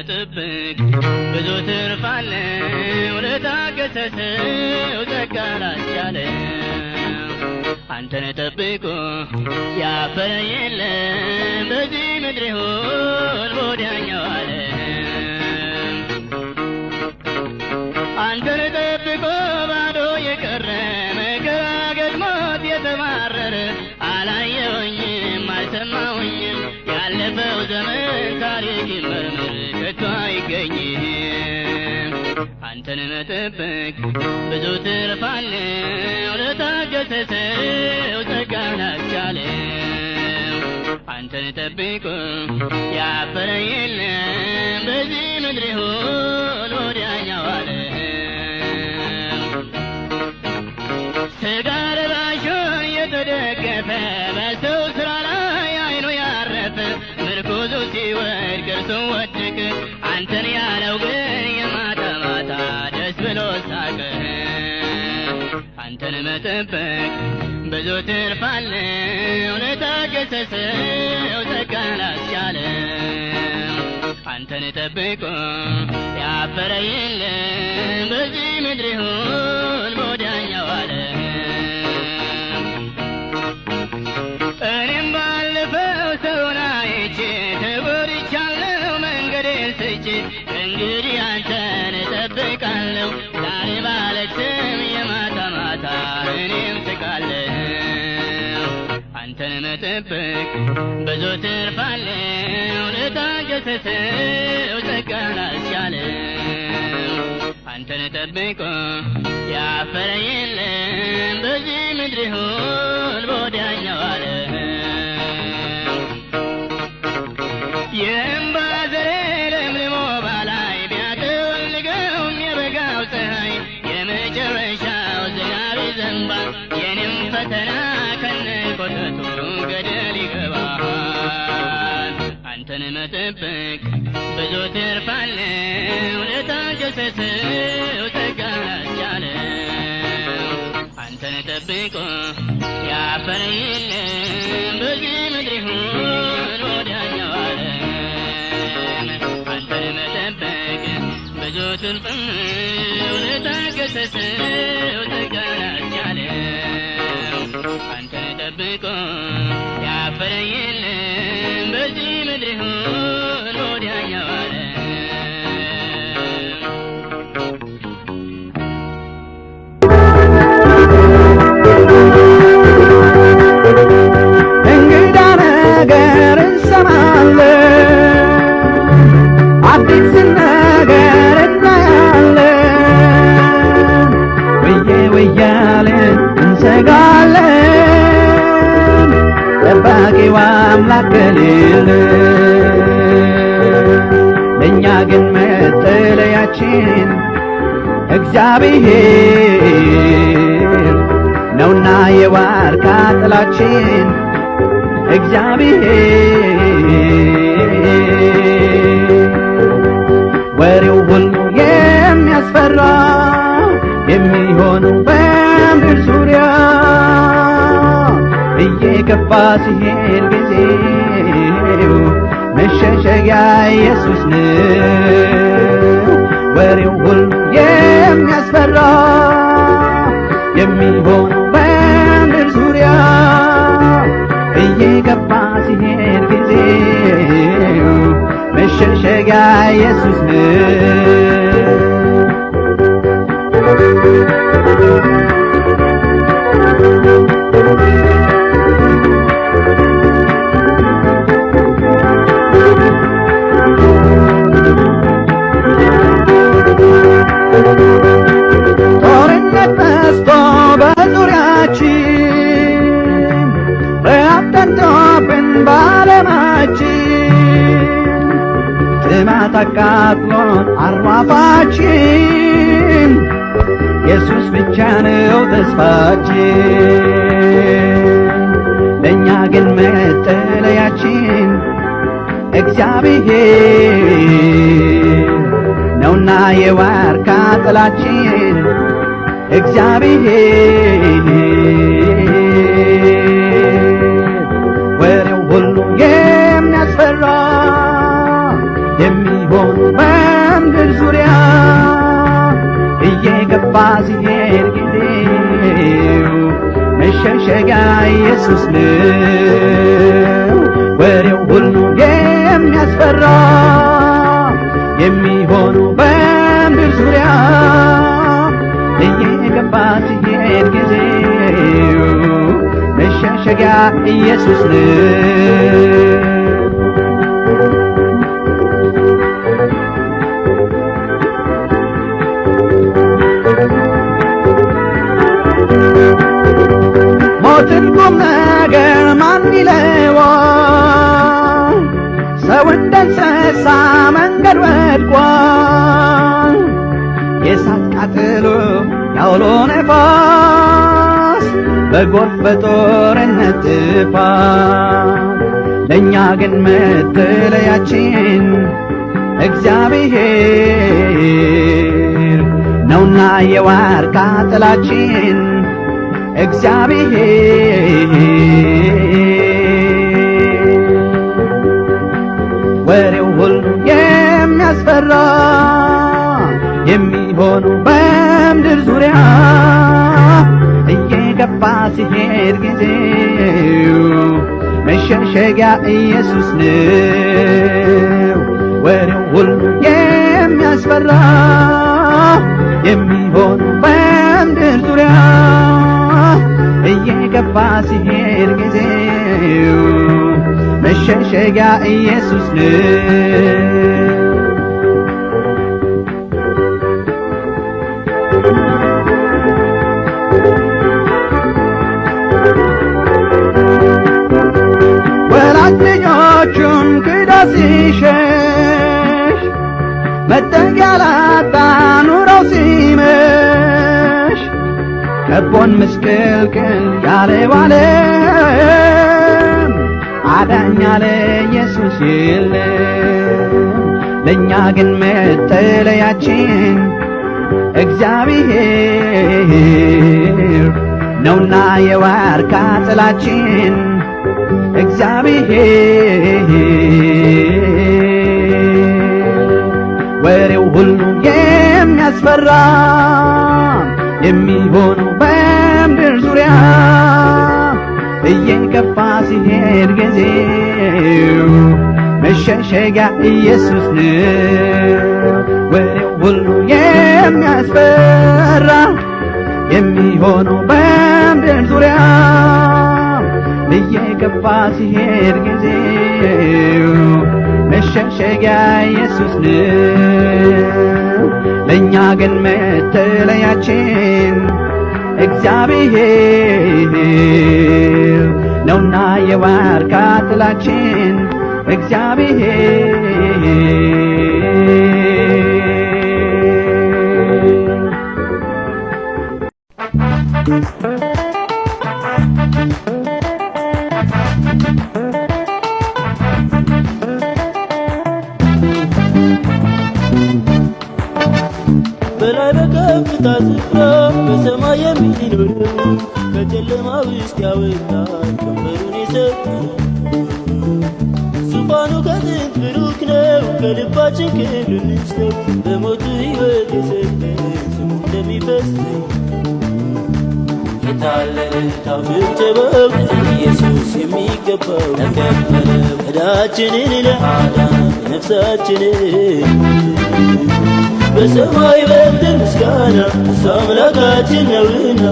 መጠበቅ ብዙ ትርፍ አለው ለታገሰ ሰው ጸጋ ላስቻለው አንተን ጠብቆ ያፈረ የለም በዚህ ምድር ይሁን በወዲያኛው ዓለም አንተን ጠብቆ ባዶ የቀረ መከራ ገጥሞት የተማረረ አላየሁኝም አልሰማሁኝም ያለፈው ዘመን ታሪክ ይመርምር ከቶ አይገኝም አንተን መጠበቅ ብዙ ትርፍ አለው ለታገሰ ሰው ጸጋ ላስቻለው አንተን ጠብቆ ያፈረ የለም በዚህ ምድር ይሁን ወዲያኛው ዓለም ሥጋ ለባሽ የተደገፈ በሰው ሥራ ላይ አይኑ ያረፈ ምርኩዙ ሲወድቅ እርሱ ወደቀ አንተን ያለው ግን የማታ ማታ ደስ ብሎ ሳቀ አንተን መጠበቅ ብዙ ትርፍ አለው ለታገሰ ሰው ጸጋ ላስቻለው አንተን ጠብቆ ያፈረ የለም በዚህ ምድር ይሁን በወዲያኛው ዓለም እኔም ባለፈው ሰውን አይቼ ተጎድቻለሁ መንገዴን ስቼ እንግዲህ አንተን እጠብቃለሁ ዛሬ ባለቅስም የማታ ማታ እኔም ስቃለሁ አንተን መጠበቅ ብዙ ትርፍ አለው ለታገሰ ሰው ጸጋ ላስቻለው አንተን ጠብቆ ያፈረ የለም በዚህ ምድር ይሁን በወዲያኛው ዓለም የእምባ ዘሬ ለምልሞ ባላይ ቢያጠወልገውም የበጋው ፀሐይ የመጨረሻው ዝናብ ይዘንባል የኔም ፈተና ከነቆጠቱ ገደል ይገባል አንተን መጠበቅ ብዙ ትርፍ አለው ለታገሰ ሰው ጸጋ ላስቻለው አንተን ጠብቆ ያፈረ የለም በዚህ ምድር ይሁን ወዲያኛው ዓለም አንተን መጠበቅ ብዙ ትርፍ አለው ለታገሰ ሰው ጸጋ ላስቻለው አንተን ጠብቆ ያፈረ የለም በዚህ ምድር ይሁን ወዲያኛው ዓለም እንግዳ ነገር እንሰማለን አዲስ ነገር እናያለን ወያለን እንሰጋለን ጠባቂው አምላክ ከሌለን ለእኛ ግን መጠለያችን እግዚአብሔር ነውና የዋርካ ጥላችን እግዚአብሔር ወሬው ሁሉ የሚያስፈራ የሚሆነው በምድር ዙሪያ እየገባ ሲሄድ ጊዜው መሸሸጊያ ኢየሱስ ነው ወሬው ሁሉ የሚያስፈራ የሚሆነው በምድር ዙሪያ እየገባ ሲሄድ ጊዜው መሸሸጊያ ኢየሱስ ነው ጦርነት በዝቶ በዙሪያችን ረሃብ ጠንቶብን በዓለማችን ጥማት አቃጥሎን አሯፋችን ኢየሱስ ብቻ ነው ተስፋችን ለእኛ ግን መጠለያችን እግዚአብሔር ነውና የዋርካ ጥላችን እግዚአብሔር ወሬው ሁሉ የሚያስፈራ የሚሆን ሲሄድ ጊዜው መሸሸጊያ ኢየሱስ ነው። ወሬው ሁሉ የሚያስፈራ የሚሆነው በምድር ዙሪያ እየገባ ሲሄድ ጊዜው መሸሸጊያ ኢየሱስ ነው። ሞትን ቁም ነገር ማን ይለዋል? ሰው እንደ እንስሳ መንገድ ወድቋል። የእሳት ቃጠሎ ያውሎ ነፋስ በጎርፍ በጦርነት ጥፋት ለእኛ ግን መጠለያችን እግዚአብሔር ነውና የዋርካ ጥላችን እግዚአብሔር ወሬው ሁሉ የሚያስፈራ የሚሆኑ በምድር ዙሪያ እየገባ ሲሄድ ጊዜው መሸሸጊያ ኢየሱስ ነው። ወሬው ሁሉ የሚያስፈራ የሚሆኑ በምድር ዙሪያ እየገባ ሲሄድ ጊዜው መሸሸጊያ ኢየሱስ ነው። ወላጅ ልጆቹን ክዶ ሲሸሽ መጠጊያ ላጣ ኑሮው ሲመሽ ከቦን ምስቅልቅል ያለው ዓለም አዳኝ ያለ ኢየሱስ የለም። ለእኛ ግን መጠለያችን እግዚአብሔር ነውና የዋርካ ጥላችን እግዚአብሔር ወሬው ሁሉ የሚያስፈራ የሚሆኑ በምድር ዙሪያ እየገፋ ሲሄድ ጊዜው መሸሸጊያ ኢየሱስ ነው። ወሬው ሁሉ የሚያስፈራ የሚሆኑ በምድር ዙሪያ እየገፋ ሲሄድ ጊዜው መሸሸጊያ ኢየሱስ ነው። ለእኛ ግን መጠለያችን እግዚአብሔር ነውና የዋርካ ጥላችን በላይ በከፍታ ስፍራ በሰማይ የሚኖር ከጨለማ ውስጥ ያወጣል ቀንበሩን የሰበረ ዙፋኑ ከጥንት ብሩክ ነው። ከልባችን ክብርን እንስጠው። በሞቱ ሕይወት የሰጠን ስሙ እንደሚፈስ የታለልታው ጭብጨባው ኢየሱስ የሚገባው ተከፈለው ዕዳችንን ለአዳን ነፍሳችንን በሰማይ በምድር ምስጋና እሱ አምላካችን ነውና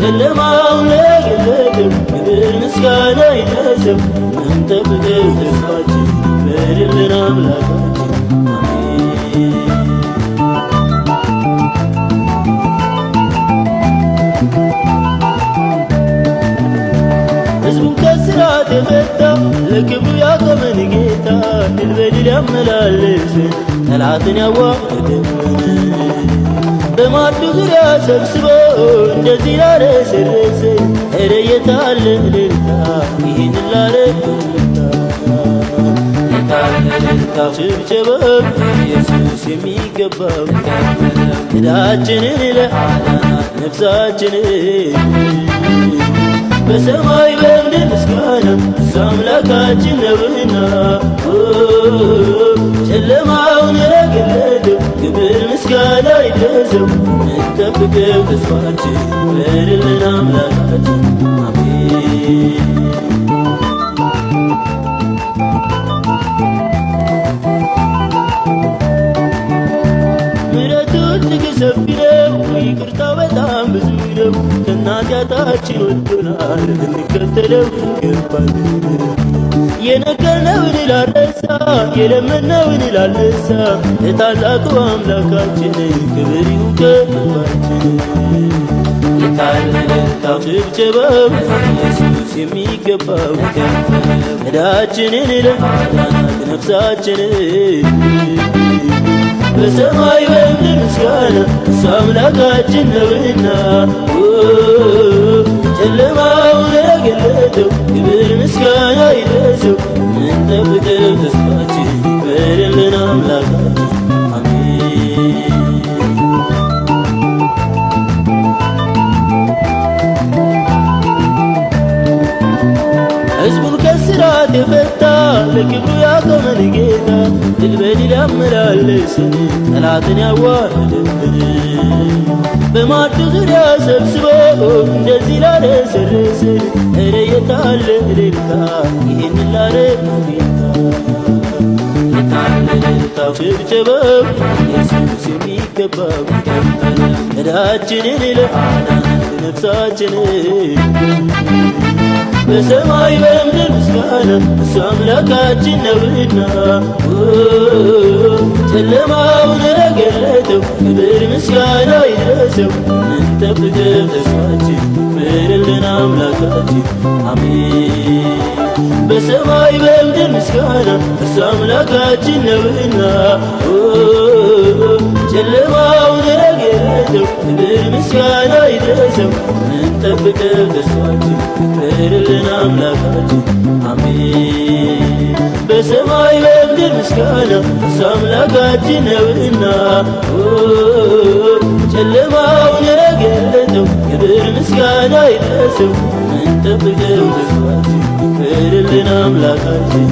ጨለማውን ለገለጠው ክብር ምስጋና ይድረሰው። እንጠብቀው ተስፋችን ይበርልን አምላካችን አሜን። ሕዝቡን ከእስራት የፈታ ለክብሩ ያቆመን ጌታ ድል በድል ያመላለስን ጠላትን ያዋረደን በማዕዱ ዙሪያ ሰብስቦ እንደዚህ ላረሰረሰን ኧረ የት አለ እልልታ ይህንን ላረገለታ የታለ እልልታው ጭብጨባው ኢየሱስ የሚገባው ዕዳችንን ለአዳን ነፍሳችንን በሰማይ በምድር ምስጋና እሱ አምላካችን ነውና ጨለማውን ለገለጠው ክብር ምስጋና እንጠብቀው ተስፋችን ክበርልን አምላካችን አሜን። ምሕረቱ እጅግ ሰፊ ነው፣ ይቅርታው በጣም ብዙ ነው። ከኃጢአታችን ወዶናል፣ ልንከተለው ይገባል። የነገርነውን ላልረሳ፣ የለመነውን ላልነሳ፣ ለታላቁ አምላካችን ክብር ይሁን ከልባችን። የታለለታው ጭብጨባው ኢየሱስ የሚገባው ዕዳችንን ለማዳን ነፍሳችንን በሰማይ በምድር ምስጋና እሱ አምላካችን ነውና ጨለማውን ለገለጠው ክብር ምስጋና ይድረሰው። ምንጠብቀው ተስፋችን ይክበርልን አምላካችን አሜን። ሕዝቡን ከስራት የፈታ ለክብሩ ያቆመን ጌታ ድል በድል ያመላለሰን ጠላትን ያዋረደብን በማዕዱ ዙሪያ ሰብስቦ እንደዚህ ላረሰረሰን እረ የታለ እልልታ ይህንን ላረገው ጌታ። የታለ እልልታው ጭብጨባው ኢየሱስ የሚገባው ዕዳችንን ለማዳን ነፍሳችንን በሰማይ በምድር ምስጋና እሱ አምላካችን ነውና ጨለማውን ለገለጠው ክብር ምስጋና ይድረሰው። ምንጠብቀው ተስፋችን ይክበርልን አምላካችን አሜን። በሰማይ በምድር ምስጋና እሱ አምላካችን ነውና ጨለማውን ለገለጠው ክብር ምስጋና ይድረሰው። ምንጠብቀው ተስፋችን ይክበርልን አምላካችን አሜን። በሰማይ በምድር ምስጋና እሱ አምላካችን ነውና ጨለማውን ለገለጠው ክብር ምስጋና ይድረሰው። ምንጠብቀው ተስፋችን ይክበርልን አምላካችን